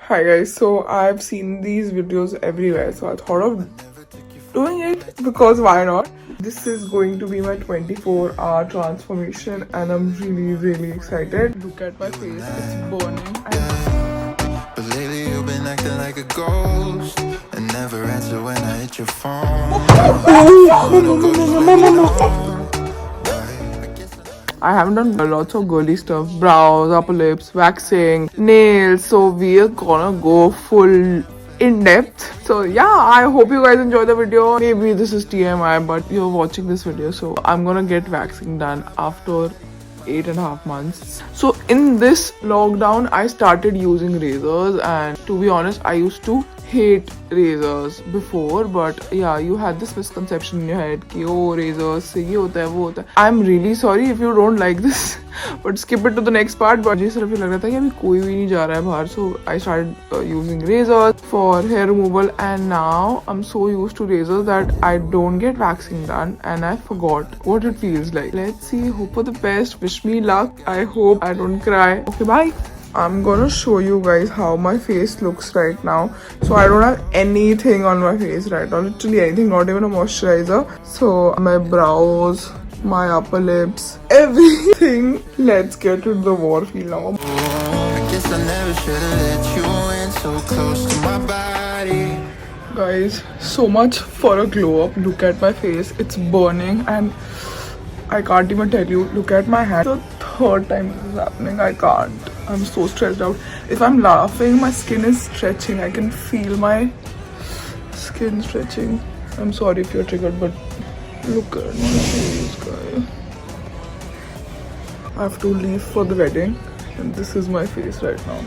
Hi guys, so I've seen these videos everywhere, so I thought of doing it because why not? This is going to be my 24-hour transformation and I'm really excited. Look at my face, it's burning. But lately you've been acting like a ghost and never answer when I hit your phone. I haven't done lots of girly stuff, brows, upper lips, waxing, nails, so we're gonna go full in depth. So yeah, I hope you guys enjoy the video. Maybe this is TMI, but you're watching this video, so I'm gonna get waxing done after 8.5 months. So in this lockdown I started using razors, and to be honest I used to hate razors before, but yeah, you had this misconception in your head ki oh razors se ye hota hai wo hota hai. I'm really sorry if you don't like this but skip it to the next part. But मुझे सिर्फ ये लग रहा था कि अभी कोई भी नहीं जा रहा है बाहर, so I started using razors for hair removal, and now I'm so used to razors that I don't get waxing done and I forgot what it feels like. Let's see, hope for the best, wish me luck. I hope I don't cry. Okay, bye. I'm gonna show you guys how my face looks right now. So I don't have anything on my face right now, literally anything, not even a moisturizer. So my brows, my upper lips, everything. Let's get to the war feel now. I guess I never should have let you in so close to my body. Guys, so much for a glow up. Look at my face, it's burning and I can't even tell you. Look at my hand. The third time this is happening. I can't. I'm so stressed out. If I'm laughing, my skin is stretching. I can feel my skin stretching. I'm sorry if you're triggered, but look at my face, guys. I have to leave for the wedding, and this is my face right now.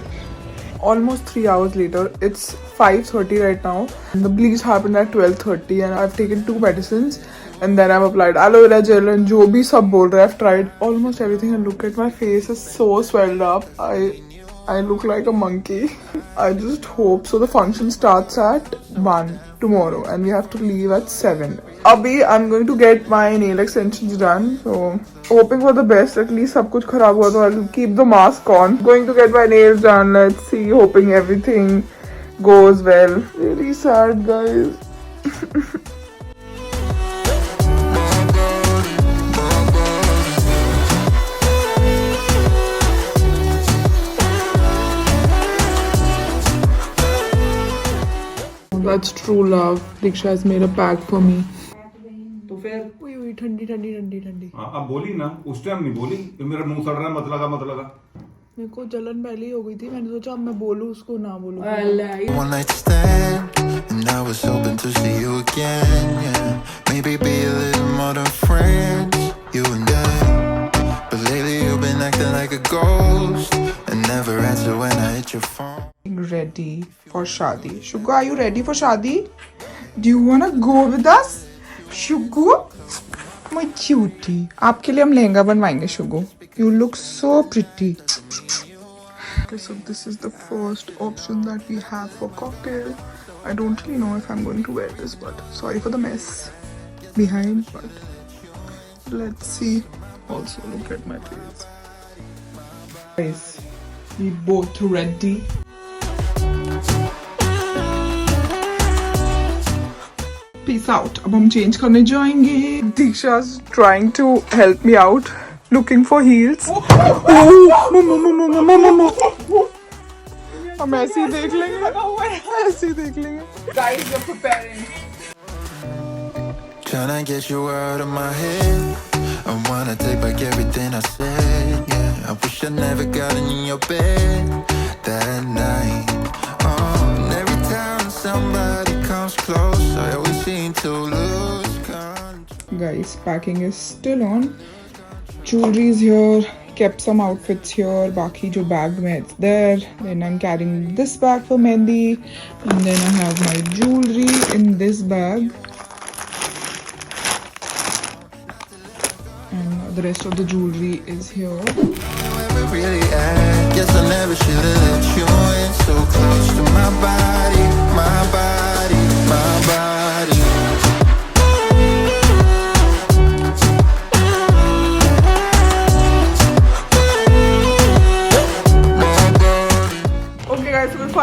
Almost 3 hours later, it's 5:30 right now. And the bleach happened at 12:30, and I've taken 2 medicines. And then I've applied aloe vera gel and jo bhi sab bol rahe. I've tried almost everything, and look at my face, it's so swelled up. I look like a monkey. I just hope so. The function starts at 1 tomorrow and we have to leave at 7. Abhi I'm going to get my nail extensions done, so hoping for the best. At least sab kuch kharab hua to I'll keep the mask on. Going to get my nails done. Let's see, hoping everything goes well. Really sad, guys. That's true love. Diksha has made a bag for me. तो फिर Wait, ठंडी. अब बोली ना, उस time नहीं बोली कि मेरा मुंह सड़ रहा है, मत लगा. मेरे को जलन पहले ही हो गई थी. मैंने सोचा अब मैं बोलूं उसको ना बोलूं. One night stand, and I was hoping to see you again, yeah. Maybe be a little more than friends, you and I. But lately you've been acting like a ghost and never answer when I hit your phone. Ready for shadi. Shugu, are you ready for shadi? Do you wanna go with us? Shugu, my cutie. आपके लिए हम लहंगा बनवाएंगे Shugu. You look so pretty. Okay, so this is the first option that we have for cocktail. I don't really know if I'm going to wear this, but sorry for the mess behind, but let's see. Also, look at my face. Guys, we both ready. Peace out. अब हम change करने जाएंगे. Diksha's trying to help me out, looking for heels. हम ऐसे ही देख लेंगे. Guys, we're preparing. Tryna get you out of my head. I wanna take back everything I said, yeah. I wish I never got in your bed that night. And every time somebody comes close, I always seem to lose control. Guys, packing is still on. Jewelry is here. Kept some outfits here. Baki jo bag mein it's there. Then I'm carrying this bag for Mehndi, and then I have my jewelry in this bag. And the rest of the jewelry is here. Never really act. Guess I never should have let you in so close to my body, my body, my body.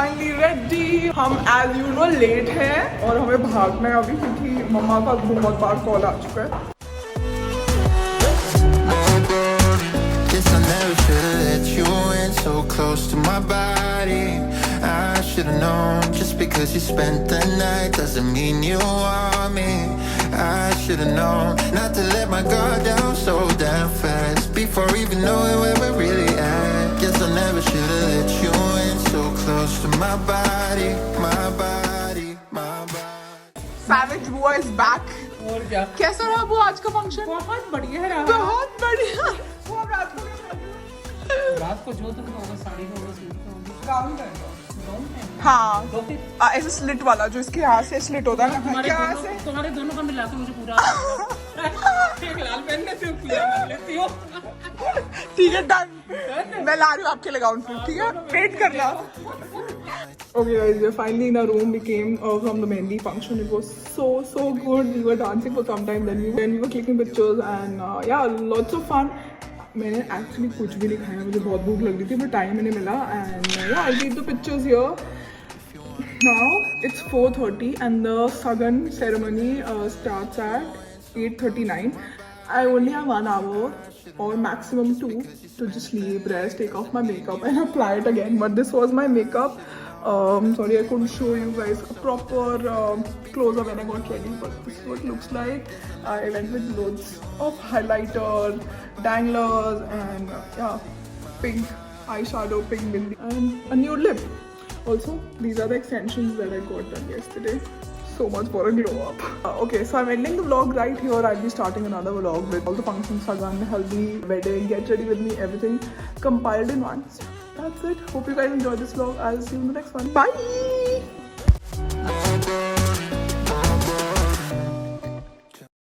finally ready. हम as usual late हैं और हमें भागना है अभी क्योंकि मम्मा का बहुत बार कॉल आ चुका है. Guess I never should've let you in so close to my body. I should've known, just because you spent the night doesn't mean you want me. I should've known not to let my guard down so damn fast before even knowing where we're really at. Guess I never should've let you in so close to my body, my body, my body. Savage Bua is back. और क्या कैसा रहा वो आज का function? बहुत बढ़िया रहा. बहुत बढ़िया. वो अब रात को रात को जो तुम होगा साड़ी में होगा सूट में होगी गाउन पहनो. हाँ ऐसे स्लिट वाला जो इसके यहाँ से स्लिट होता है ना. तुम्हारे दोनों का मिला के मुझे पूरा एक लाल पहन लेती हूँ पीला लेती हूँ. ठीक है डन. मैं ला रही हूँ आपके लिए गाउन फिर. ठीक है वेट करना. Okay guys, we're finally in our room. We came from the Mehndi function. It was so good. We were dancing for some time. Then we were clicking pictures and yeah, lots of fun. मैंने actually कुछ भी नहीं खाया. मुझे बहुत भूख लग रही थी but टाइम नहीं मिला. And yeah, I'll keep the pictures here. Now it's 4:30 and the Sagan ceremony starts at 8:39. I only have 1 hour or maximum 2 to just sleep, rest, take off my makeup and apply it again. But this was my makeup. Sorry I couldn't show you guys a proper close-up when I got ready, but this is what it looks like. I went with loads of highlighter, danglers and yeah, pink eyeshadow, pink bindi and a nude lip. Also, these are the extensions that I got done yesterday. So much for a glow up. Okay, so I'm ending the vlog right here. I'll be starting another vlog with all the functions, Sagan, Haldi, wedding, get ready with me, everything compiled in one. That's it. Hope you guys enjoyed this vlog. I'll see you in the next one. Bye!